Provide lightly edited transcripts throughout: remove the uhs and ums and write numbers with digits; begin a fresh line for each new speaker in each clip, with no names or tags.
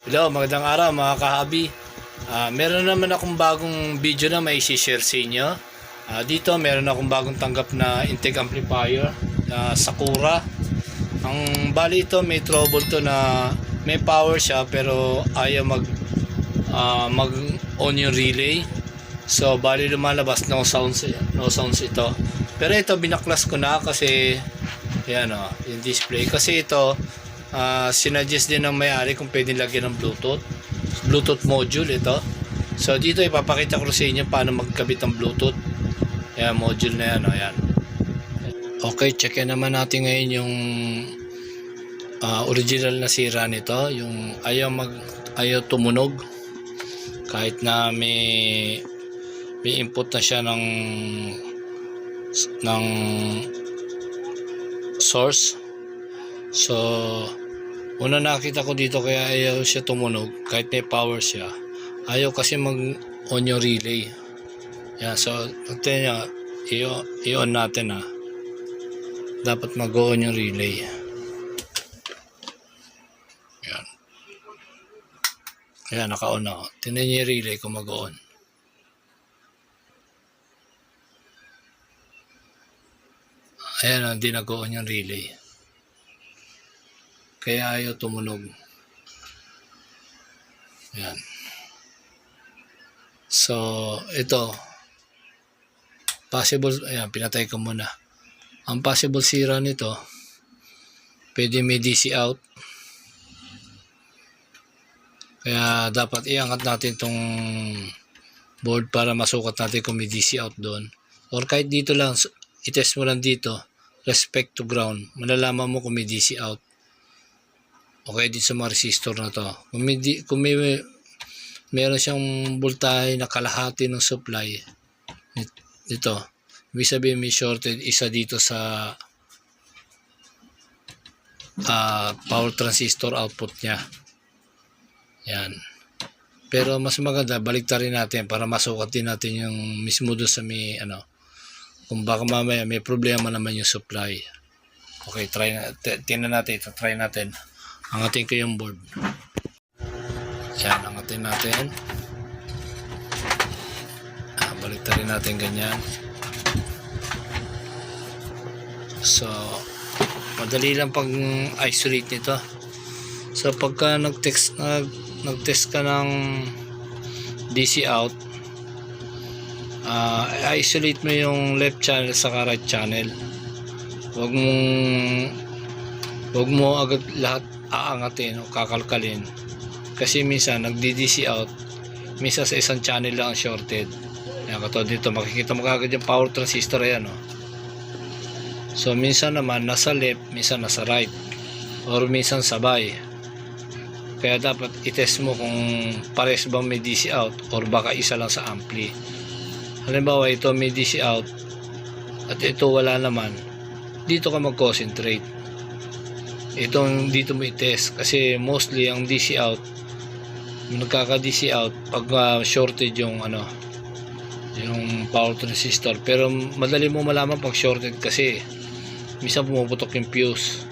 Hello, magandang araw mga kahabi. Meron naman akong bagong video na may share sa inyo. Dito meron akong bagong tanggap na intake amplifier na Sakura. Ang bali ito may trouble to na may power siya pero ayaw mag on yung relay. So bali lumalabas no sounds ito. Pero ito binaklas ko na kasi yan yung display kasi ito sinuggest din ng may-ari kung pwede lagyan ng Bluetooth module ito. So dito ipapakita ko sa inyo paano magkabit ng Bluetooth. Ayan, module na yan. Ayan. Okay, checkin naman natin ngayon yung original na sira nito. Yung ayaw tumunog. Kahit na may input na siya ng source. So una nakita ko dito kaya ayaw siya tumunog kahit may power siya. Ayaw kasi mag-on yung relay. Yan, so tignan nyo, i-on natin dapat mag-on yung relay. Yan. Kaya naka-on ako. Tignan nyo yung relay kung mag-on. Ayan, hindi nag-on yung relay. Kaya ayaw tumunog. Ayan. So, ito. Possible, ayan, pinatay ko muna. Ang possible sira nito, pwede may DC out. Kaya dapat iangat natin tong board para masukat natin kung may DC out doon. Or kahit dito lang, itest mo lang dito, respect to ground. Malalaman mo kung may DC out. Okay din sa mga resistor na to. Kung meron siyang voltahe na kalahati ng supply dito, ibig sabihin may shorted isa dito sa power transistor output niya. Yan. Pero mas maganda baliktarin natin para masukat din natin yung mismo doon sa may kung baka mamaya may problema naman yung supply. Okay, tingnan natin ito. Try natin. Angatin ko yung board. Yan, angatin natin. Baliktarin natin ganyan. So, madali lang pag isolate nito. So, pagka nag-test ka ng DC out, isolate mo yung left channel sa right channel. Huwag mo agad lahat aangatin o kakalkalin kasi minsan nagdi-DC out, minsan sa isang channel lang ang shorted. Yan, katulad dito makikita mo kagad yung power transistor. Ayan, so minsan naman nasa left, minsan nasa right, or minsan sabay. Kaya dapat itest mo kung pares bang may DC out or baka isa lang sa ampli. Halimbawa ito may DC out at ito wala naman, dito ka mag-concentrate. Itong dito mo i-test kasi mostly ang DC out, nagkaka DC out pag shorted yung yung power transistor. Pero madali mo malaman pag shorted kasi minsan pumuputok yung fuse.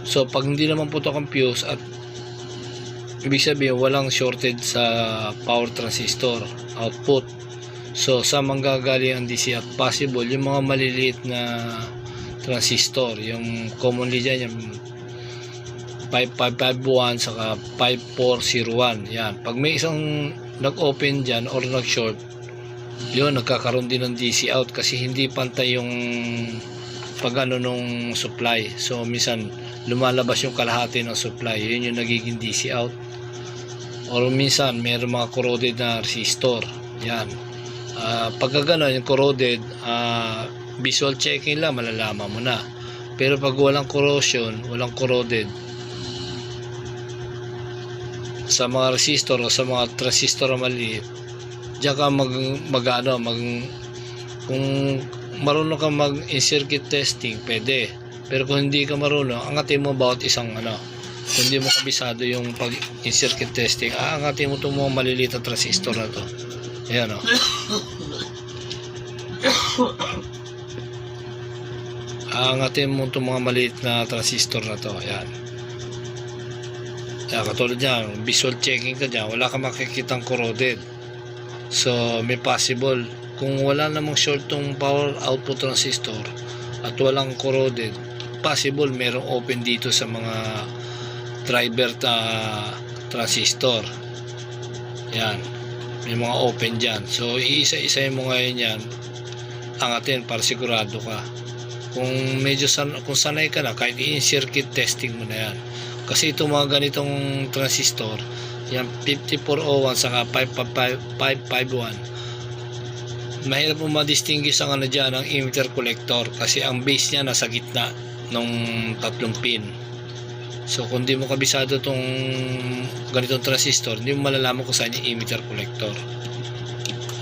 So pag hindi naman putok ang fuse at ibig sabihin walang shorted sa power transistor output, so sa manggagaling ang DC out? Possible yung mga maliliit na transistor, yung commonly dyan yung 5551 saka 5401. Yan, pag may isang nag-open dyan or nag-short, yun, nagkakaroon din ng DC out kasi hindi pantay yung nung supply. So minsan lumalabas yung kalahati ng supply, yun yung nagiging DC out. Or minsan mayroong mga corroded na resistor. Yan, pagka gano'n yung corroded, visual checking lang malalaman mo na. Pero pag walang corrosion, walang corroded sa mga resistor o sa mga transistor na maliit, diyan ka kung marunong ka mag-in-circuit testing, pwede. Pero kung hindi ka marunong, angatin mo bawat isang kung hindi mo kabisado yung pag-in-circuit testing, angatin mo itong mga maliliit na transistor na to. Ayan aangatin mo itong mga maliit na transistor na to. Ayan. Katulad yan, visual checking ka dyan, wala ka makikitang corroded. So may possible kung wala namang short tong power output transistor at walang corroded, possible merong open dito sa mga driver transistor. Yan, may mga open dyan. So iisa-isahin mo ngayon yan, angatin para sigurado ka. Kung medyo kung sanay ka na, kahit in-circuit testing mo na yan. Kasi itong mga ganitong transistor, yan 5401 saka 5551, mahirap mo ma-distinguish ang ano dyan, ang emitter collector, kasi ang base niya nasa gitna ng tatlong pin. So kung di mo kabisado itong ganitong transistor, hindi mo malalaman kung saan yung emitter collector.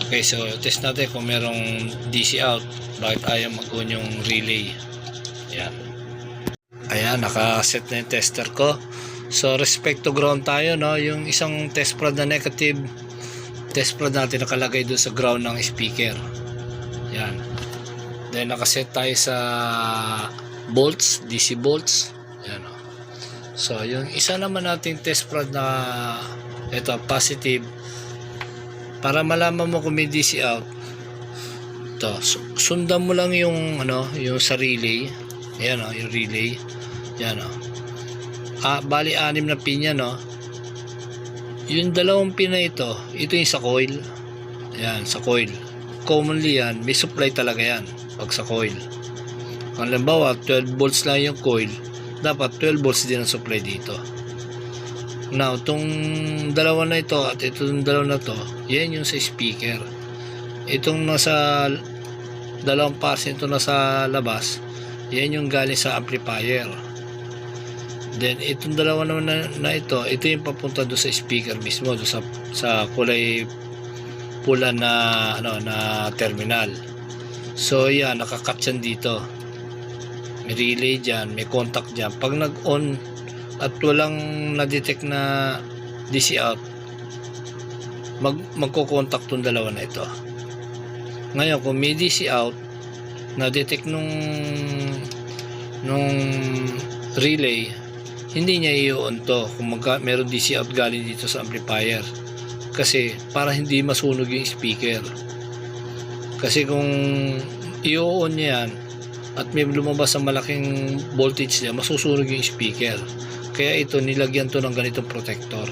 Okay, so test natin kung merong DC out, bakit ayaw mag-on yung relay. Yan. Ayan, nakaset na yung tester ko. So respect to ground tayo, no? Yung isang test prod na negative, test prod natin nakalagay doon sa ground ng speaker. Yan. Then nakaset tayo sa bolts, DC bolts. Yan, no? So yung isa naman nating test prod na ito positive, para malaman mo kung may DC out, to sundan mo lang yung ano, yung sa relay. Ayan, oh, yung relay. Yan, oh. Bali 6 na pin yan, no? Yung dalawang pin na ito yung sa coil. Ayan, sa coil. Commonly yan, may supply talaga yan pag sa coil. Kung halimbawa 12 volts lang yung coil, dapat 12 volts din ang supply dito. Now, itong dalawa na ito at itong dalawa na to, yan yung sa speaker. Itong nasa 2% nasa labas, yan yung galing sa amplifier. Then itong dalawa naman na ito yung papunta doon sa speaker mismo, doon sa kulay pula na ano na terminal. So yan, nakakat yan dito. May relay dyan, may contact dyan. Pag nag-on at walang na-detect na DC out, magko-contact tong dalawa na ito. Ngayon, kung may DC out, na-detect nung relay, hindi niya i-on to kung meron DC out galing dito sa amplifier, kasi para hindi masunog yung speaker. Kasi kung i-on niya yan at may lumabas sa malaking voltage niya, masusunog yung speaker. Kaya ito, nilagyan to ng ganitong protector.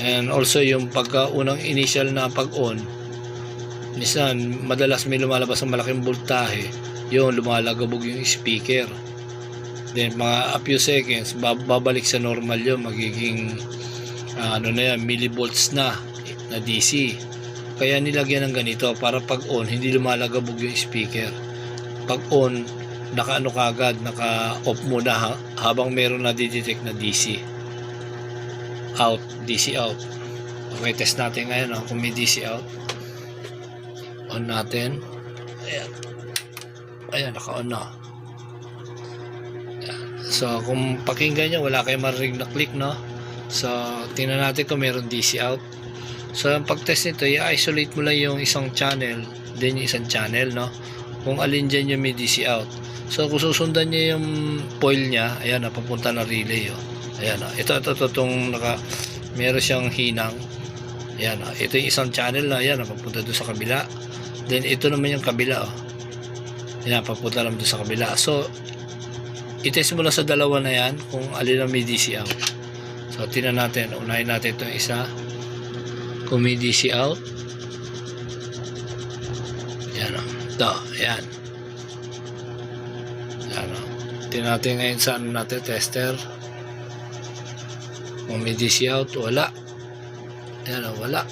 And also yung unang initial na pag-on, minsan madalas may lumalabas ng malaking voltahe, yung lumalagabog yung speaker. Then mga a few seconds, babalik sa normal yun, magiging ano na yan, millivolts na DC. Kaya nilagyan ng ganito para pag on, hindi lumalagabog yung speaker. Pag on, naka-ano kagad, naka-off muna habang meron na detect na DC out. Okay, test natin ngayon kung may DC out. On natin. Ayan, naka-on na. So kung pakinggan nyo, wala kayong marinig na click, no? So tingnan natin kung meron DC out. So ang pag-test nito, i-isolate mo lang yung isang channel, then yung isang channel, no? Kung alin dyan yung may DC out. So kung susundan nyo yung foil nya, ayan, papunta na relay, oh. Ayan, ito itong meron siyang hinang. Ayan, ito yung isang channel na, ayan, papunta doon sa kabila. Then ito naman yung kabila, oh. Ayan, papunta naman doon sa kabila. So i-test mo lang sa dalawa na yan kung alin ang may DC out. So tingnan natin, unahin natin itong isa kung may DC out. Ayan, oh. Ito, ayan. Tingnan natin ngayon sa ano natin, tester. Kung may DC out, wala. Ayan, wala.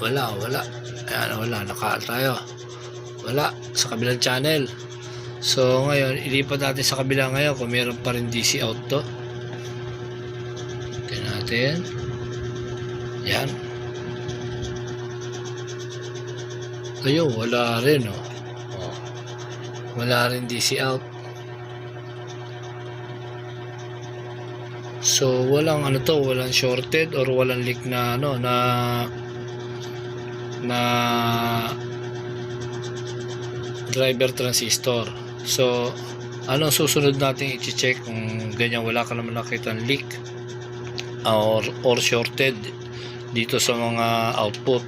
Wala. Ayan, wala. Naka-alt tayo. Wala. Sa kabilang channel. So, ngayon, ilipat natin sa kabila ngayon kung meron pa rin DC out to. Tingnan natin. Ayan. Ayun, wala rin, oh. Wala rin DC out. So walang ano to, walang shorted or walang leak na ano na driver transistor. So Ano ang susunod natin i-check kung ganyan wala ka naman nakita leak or shorted dito sa mga output.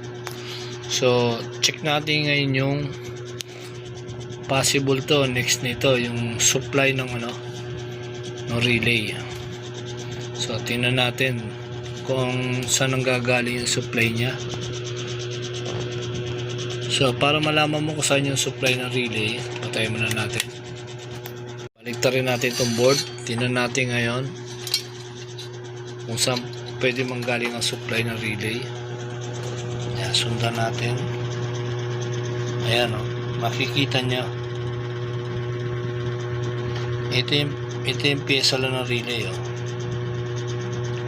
So check natin ngayon yung possible to next nito, yung supply ng ng relay. So tingnan natin kung saan nanggagaling yung supply niya. So para malaman mo kung saan yung supply ng relay, patayin muna natin. Baliktarin natin itong board. Tingnan natin ngayon kung saan pwede manggaling ang supply ng relay. Ayan, sundan natin. Ayan o, makikita nyo. Ito yung pyesa lang ng relay o.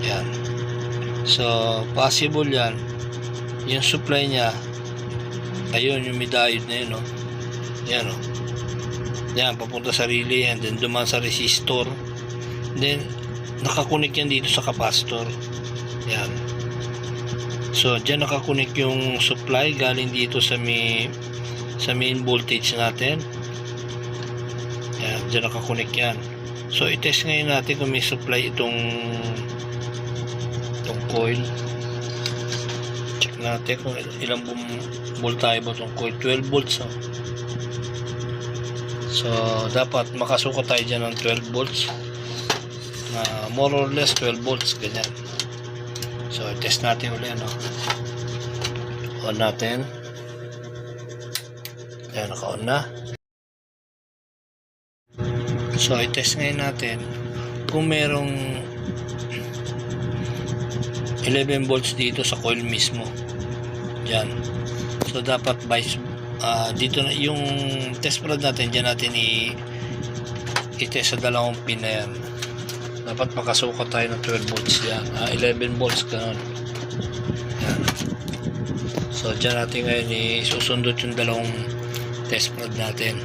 Ayan. So possible yan, yung supply nya, ayun yung may diode na yun o. Ayan o. Yan, papunta sa relay, and then dumaan sa resistor, then nakakunik yan dito sa capacitor. Yan. So dyan nakakunik yung supply galing dito sa main voltage natin. Yan, dyan nakakunik yan. So i-test ngayon natin kung may supply itong coil. Check natin kung ilang voltahe ba itong coil. 12 volts oh. So dapat makasukat tayo dyan ng 12 volts na more or less 12 volts, ganyan. So test natin ulit on natin. Ayan, naka-on na. So i-test ngayon natin kung merong 11 volts dito sa coil mismo dyan. So dapat dito na yung test prod natin, dyan natin i-test sa dalawang pin na yan. Dapat makasukat tayo ng 12 volts yan, 11 volts ganun. Yan. So dyan natin ngayon isusundot yung dalawang test prod natin.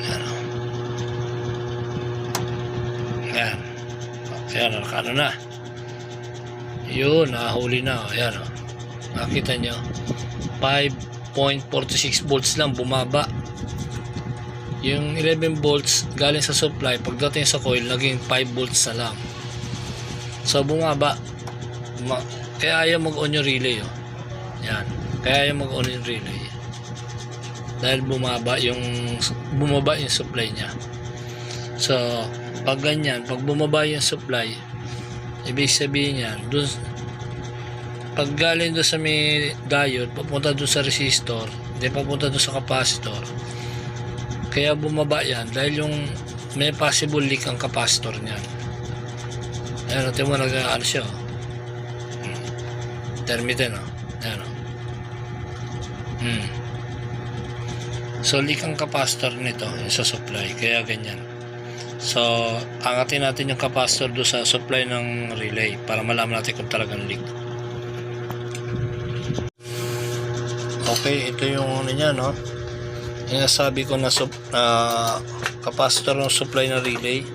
Yan. Yan. Ayan, nakano na. Yun, nahuli na. Ayan o. Nakita nyo, 5.46 volts lang bumaba. Yung 11 volts galing sa supply, pagdating sa coil naging 5 volts na lang. So bumaba. Kaya ayaw mag-on yung relay oh. Yan. Kaya ayaw mag-on yung relay dahil bumaba yung supply nya. So pag ganyan, pag bumaba yung supply, ibig sabihin yan, dun pag galing doon sa may diode papunta doon sa resistor, hindi papunta doon sa capacitor, kaya bumaba yan dahil yung may possible leak ang capacitor niyan. Ayan, natin mo nag-ano siya intermittent ayan so leak ang capacitor nito sa supply, kaya ganyan. So angatin natin yung capacitor doon sa supply ng relay para malaman natin kung talagang leak. Okay, ito yung niya no. Yung sabi ko na capacitor ng supply ng relay.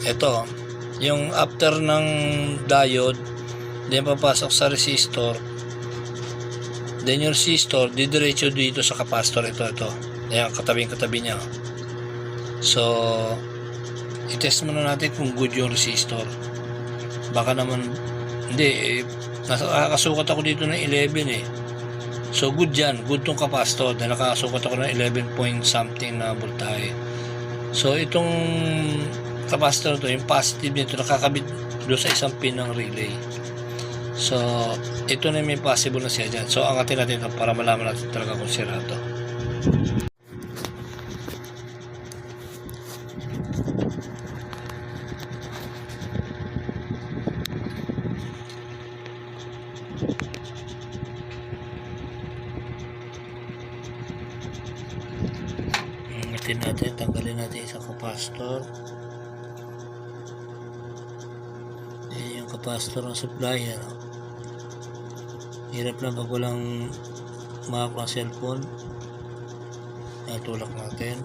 Ito, yung after ng diode, then papasok sa resistor. Then yung resistor didiretso dito sa capacitor, ito. Ayan, katabi niya. So i-test muna natin kung good yung resistor. Baka naman hindi nakasukat ako dito ng 11 So good yan, good tong capacitor na nakasukat ako ng 11 point something na voltahe. So itong capacitor to, yung positive nito nakakabit doon sa isang pin ng relay. So ito na may possible na siya dyan. So angatin natin ito para malaman natin talaga kung sira to. Natin, tanggalin natin isang capacitor. Ayan yung capacitor ng supply. Hirap lang pag walang map ng cellphone. Natulak natin.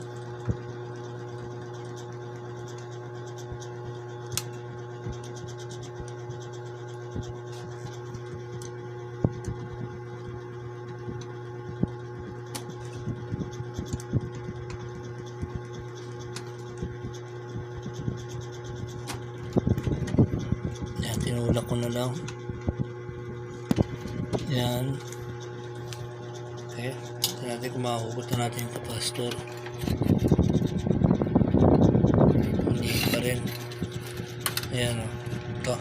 tinulak ko na lang. Yan. Okay. Ito natin kung mahugot na natin yung capacitor. Hindi pa rin. Ayan o. Ito.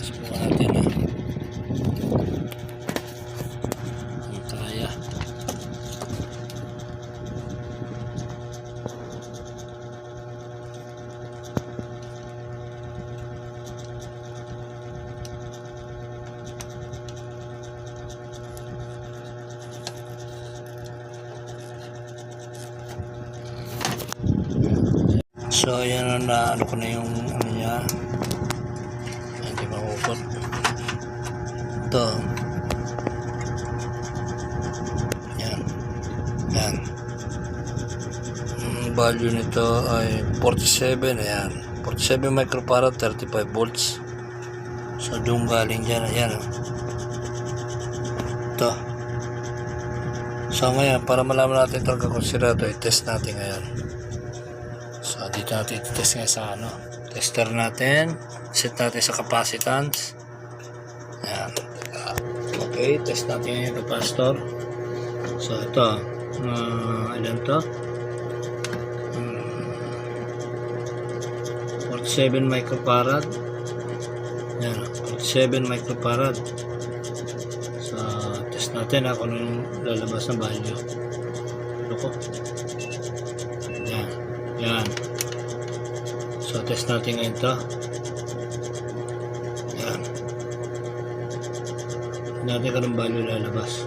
Subukan natin na. Ang kaya. So ayan na, ano ko na yung ano niya. Hindi mahukot. Ito. Yan. Yan. Ang value nito ay 47. Ayan. 47 microfarad, 35 volts. So doon galing dyan. Ayan. Ito. So ngayon, para malaman natin talaga kung sirado, i-test natin ngayon. So dito natin i-test ngayon sa ano. Tester natin. Set natin sa capacitance. Ayan. Okay, test natin yung capacitor. So ito. Ilan to? 47 microfarad. Ayan. 47 microfarad. So test natin kung anong lalabas na value. Loko. Ayan. Ayan. So test natin ngayon ito. Ayan. Natin ka ng value lalabas.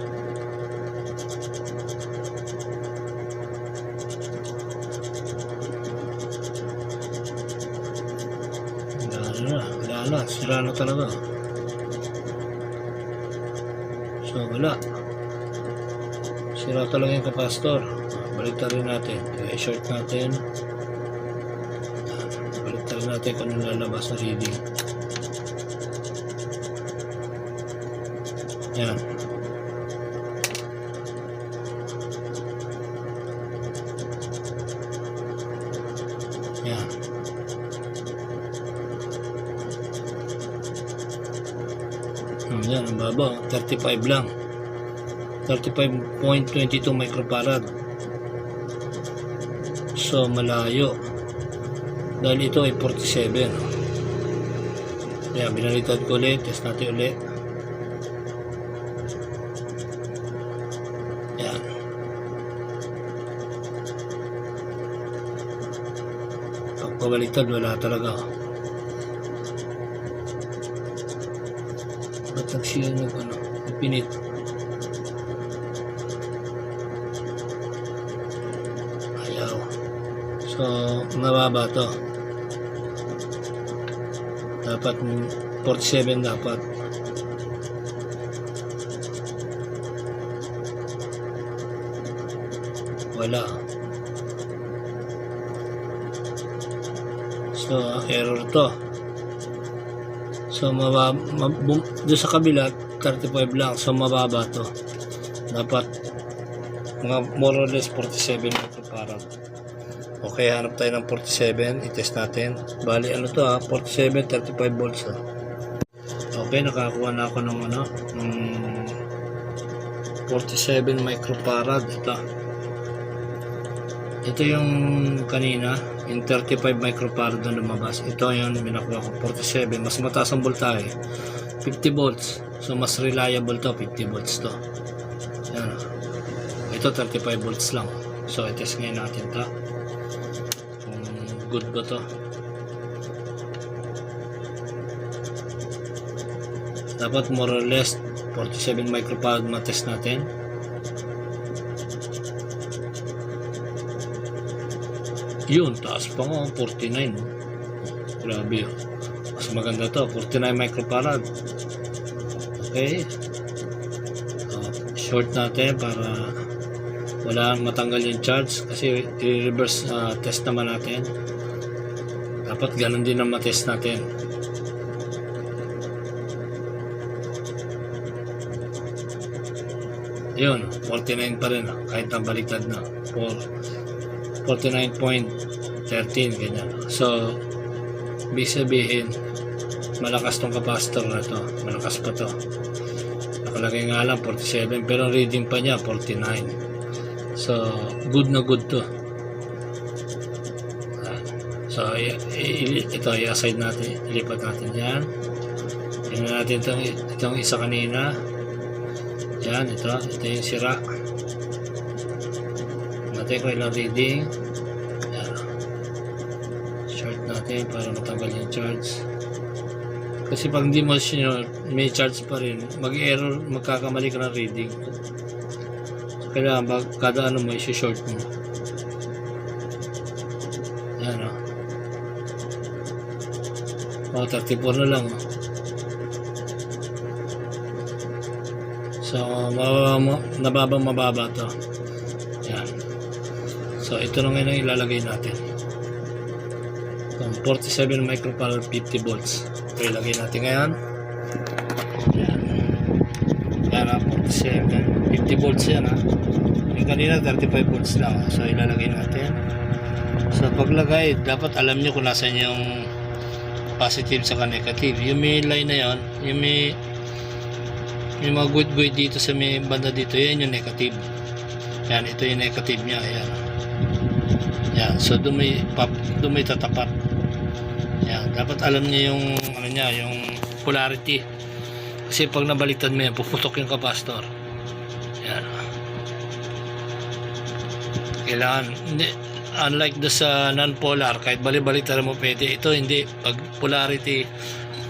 Wala na. Sira na talaga. So wala. Sira talaga yung capacitor. Balik rin natin. I-short natin. Balik rin natin kung anong lalabas na reading. Yan. Yan. Yan, ang baba. 35 lang. 35.22 microfarad. So, malayo. Dahil ito ay 47. Yan, binalitad ko ulit. Test natin ulit. Yan. Pagpabaliktad, wala talaga. Ba't nag-share nag ano? Pinit. Ayaw. So, mababa to. Dapat 47 dapat. Wala. So, error to. So, doon sa kabila, 35 lang. So, mababa to. Dapat, mga more or less 47 microfarad. Okay, hanap tayo ng 47. I-test natin. Bali, ano to 47, 35 volts Okay, nakakuha na ako ng ano, 47 microfarad. Ito yung kanina, yung 35 microfarad na lumabas. Ito yung minakuha ko, 47. Mas mataas ang voltahe, 50 volts. So, mas reliable to, 50 volts to. Yan. Ito, 35 volts lang. So, i-test ngayon natin to. Kung good ba to. Dapat more or less 47 microfarad matest natin. Yun, taas pa nga, 49. Grabe yun. Mas maganda to, 49 microfarad. Okay. Short natin para wala matanggal yung charge. Kasi i-reverse test naman natin. Dapat ganun din ang matest natin. Yun, 49 pa rin. Kahit nabaliktad na. 49.13 ganyan. So Ibig sabihin, malakas tong capacitor na to. Malakas pa to. Nakalagay nga lang 47, pero ang reading pa niya 49. So, good na good to. So, ito, i-aside natin. Ilipat natin yan. Tingnan natin itong isa kanina. Yan, ito yung sira. Natin ko ilang reading. Yan. Short natin para matanggal yung charge. Kasi pag hindi mo sure, may charge pa rin, mag-error, magkakamali ka ng reading. So, kailangan kada ano mo, isi-short mo. Yan o. 34 na lang o. So, mababa to. Yan. So, ito na ngayon ang ilalagay natin. 47 microfarad 50 volts. Ito ilagay natin ngayon. Yan. Yan ha, 47. 50 volts yan ha. Yung kanina 35 volts lang. So, ilalagay natin. So, paglagay, dapat alam nyo kung nasan yung positive sa negative. Yung may line na yun, yung may mga guide dito sa may banda dito, yan yung negative. Yan, ito yung negative niya. Yan. Yan. So, doon may tatapat. Yan. Dapat alam niya yung, ano niya, yung polarity. Kasi pag nabaliktad mo yan, puputok yung capacitor. Yan. Kailangan, hindi, unlike do sa non-polar, kahit bali-baliktad mo pwede. Ito hindi. Pag polarity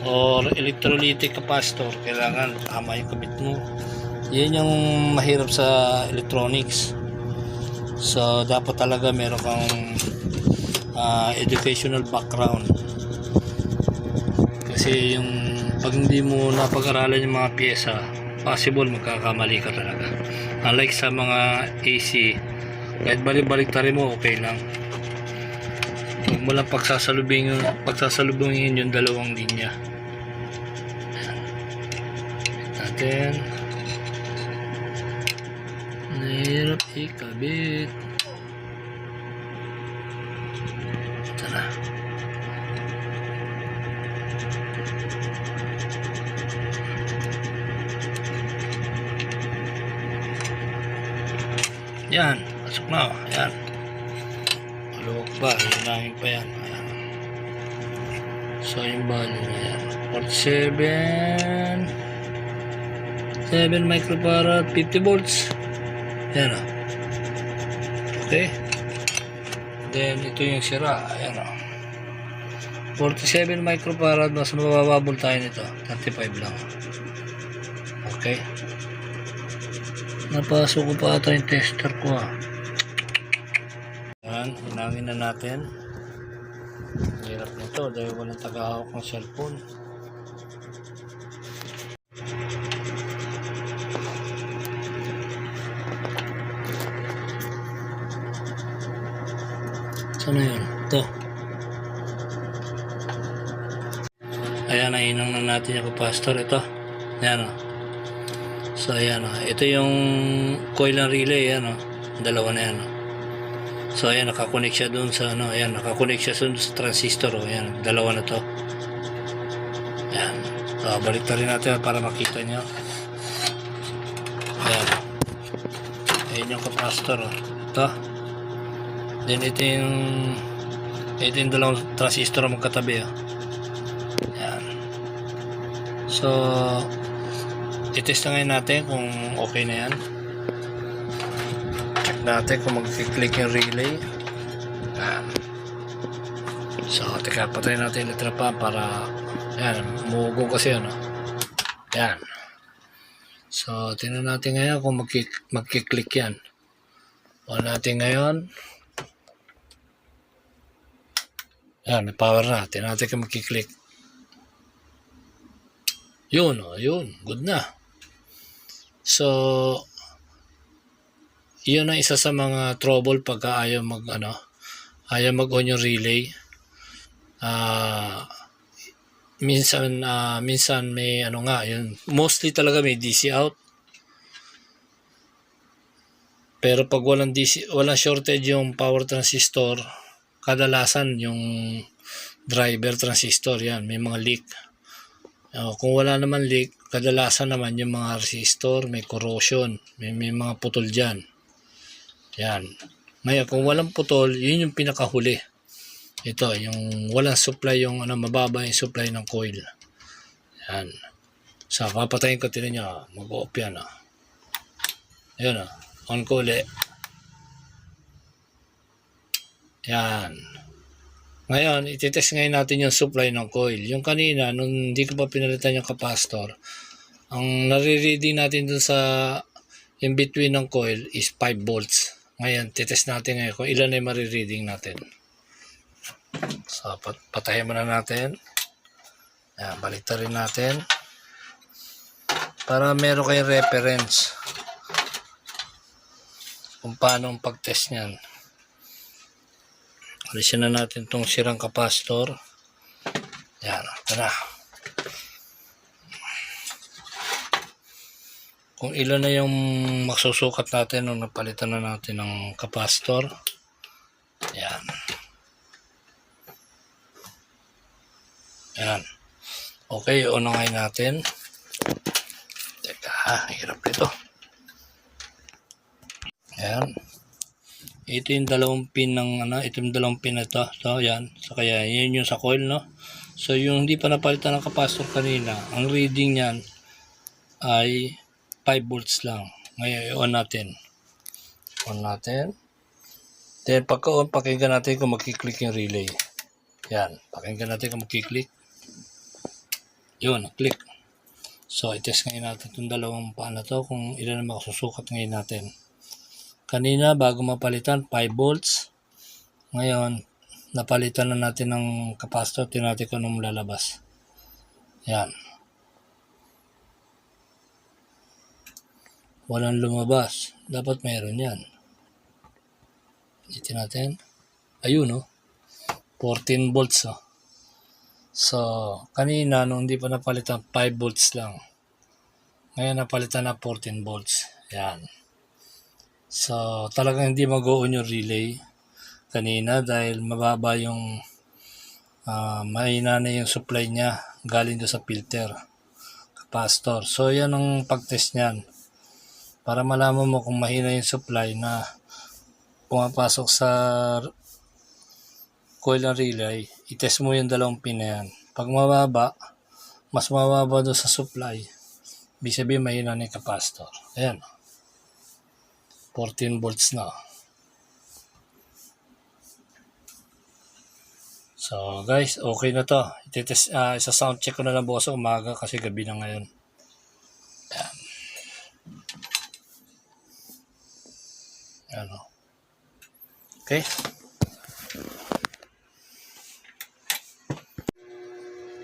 or electrolytic capacitor, kailangan tama yung kabit mo. Yan yung mahirap sa electronics. So dapat talaga meron kang educational background, kasi yung pag hindi mo napag-aralan yung mga pyesa, possible magkakamali ka talaga. Unlike sa mga AC, kahit balik-baliktarin mo, okay lang. Huwag mo lang pagsasalubingin yung dalawang linya. Natin. Nahirap ikabit. Ito na. Yan. Pasok na. Yan. Maluwag pa. Hinangin pa yan. Ayan. So yung value na yan. 47 7 microfarad 50 volts. Yan o. Okay. Then ito yung sira. Ayan o. 47 microfarad. Mas mababa tayo nito. 35 lang. Okay. Napasok ko pa ata yung tester ko ha. Yan. Hinangin na natin. Hirap nito dahil walang tagahawak ng cellphone. Saan na yun? Ito. Ayan, nainang na natin yung capacitor. Ito. Ayan o. So, ayan o. Ito yung coil ng relay. Ayan o. Dalawa na yan o. So, ayan. Nakakonect siya dun sa ano. Ayan. Nakakonect siya dun sa transistor o. Ayan. Dalawa na to. Ayan. So, balik na rin natin para makita nyo. Ayan. Ayan yung capacitor o. Ito. Then ito yung dalawang transistor na magkatabi oh. Yan. So itest na ngayon natin kung okay na yan. Check natin kung mag-click yung relay. Yan. So teka, patayin natin yung letra pa para yan, mugong kasi ano. Yan. So tingnan natin ngayon kung mag-click yan. On natin ngayon. Yan, may power na. Tingnan natin kung makiklik. Yun, o, yun. Good na. So, yun ang isa sa mga trouble pagka ayaw mag-on yung relay. Minsan may yun. Mostly talaga may DC out. Pero pag walang shortage yung power transistor, kadalasan yung driver transistor, yan, may mga leak. Kung wala naman leak, kadalasan naman yung mga resistor may corrosion, may mga putol dyan. Yan. Ngayon, kung walang putol, yun yung pinakahuli. Ito, yung walang supply, yung mababa yung supply ng coil. Yan. So, papatayin ko, tinan nyo, mag-off yan. Ayan, on ko ulit. Yan. Ngayon, ititest ngayon natin yung supply ng coil. Yung kanina, nung hindi ko pa pinalitan yung capacitor, ang nare-reading natin dun sa in between ng coil is 5 volts. Ngayon, titest natin ngayon kung ilan ay marireading natin. So, patayin muna natin. Ayan, baliktad rin natin. Para meron kayong reference kung paano ang pag-test niyan. Alisin na natin itong sirang capacitor. Ayan, ito na. Kung ilan na yung magsusukat natin nung napalitan na natin ng capacitor. Ayan. Ayan. Okay, unangay natin. Teka, hirap nito. Ayan. Ito yung dalawang pin ng ito yung dalawang pin na ito. So, ayan. So, kaya yun yung sa coil, no? So, yung hindi pa napalitan ng capacitor kanina, ang reading niyan ay 5 volts lang. Ngayon, i-on natin. On natin. Then, pagka-on, pakinggan natin kung magkiklik yung relay. Yan. Pakinggan natin kung magkiklik. Yun, click. So, i-test ngayon natin itong dalawang paan na to kung ilan na makasusukat ngayon natin. Kanina, bago mapalitan, 5 volts. Ngayon, napalitan na natin ng capacitor. Tingnan natin kung anong lalabas. Yan. Walang lumabas. Dapat meron yan. Ito natin. Ayun, no? 14 volts, oh. So, kanina, nung hindi pa napalitan, 5 volts lang. Ngayon, napalitan na 14 volts. Yan. So, talagang hindi mag-on yung relay kanina dahil mababa yung mahina na yung supply niya galing doon sa filter capacitor. So, yan ang pag-test niyan. Para malaman mo kung mahina yung supply na pumapasok sa coil ng relay, itest mo yung dalawang pin na yan. Pag mababa, mas mababa doon sa supply, ibig sabihin mahina na yung capacitor. Ayan. 14 volts na. So guys, okay na to. Ititest, isa sound check ko na lang bukas sa umaga kasi gabi na ngayon. Ayan. Ano. Okay.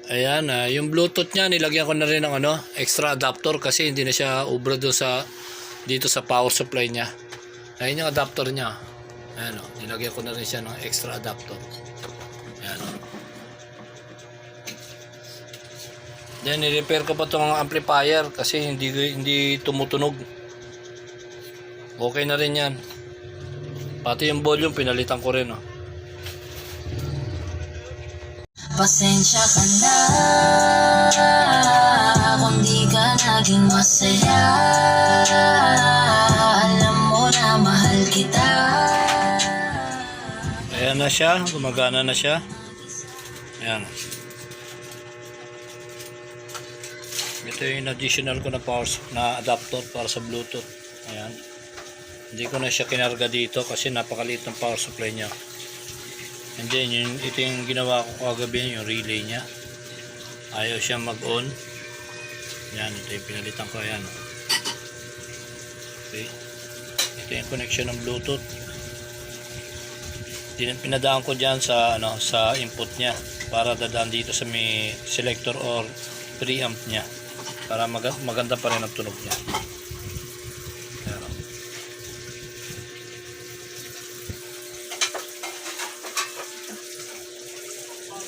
Ayan, yung Bluetooth niya nilagyan ko na rin ng extra adapter kasi hindi na siya ubra do sa dito sa power supply niya. Ayun yung adapter niya. Ayan, nilagyan ko na rin siya ng extra adapter. Ayan. Then ni-repair ko pa tong amplifier kasi hindi tumutunog. Okay na rin 'yan. Pati yung volume pinalitan ko rin,
Pasensya ka na kung di ka naging masaya. Alam mo na mahal kita.
Ayan na siya, gumagana na siya. Ayan. Ito yung additional ko na power na adapter para sa Bluetooth. Ayan. Hindi ko na siya kinarga dito kasi napakaliit ng power supply niya. And then ito yung ginawa ko kagabi, yung relay niya. Ayaw siya mag-on. Yan, ito yung pinalitan ko. Ayan. Okay. Ito yung connection ng Bluetooth. Pinadaan ko dyan sa, sa input niya para dadaan dito sa may selector or preamp niya para maganda pa rin ang tunog niya.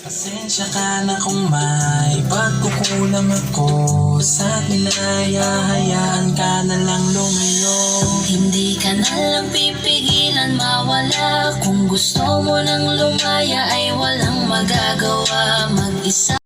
Pasensya ka na kung may pagkukulang ako sa hayaan ka na lang lumayo. Hindi ka na lang pipigilan mawala. Kung gusto mo nang lumaya ay walang magagawa mag-isa.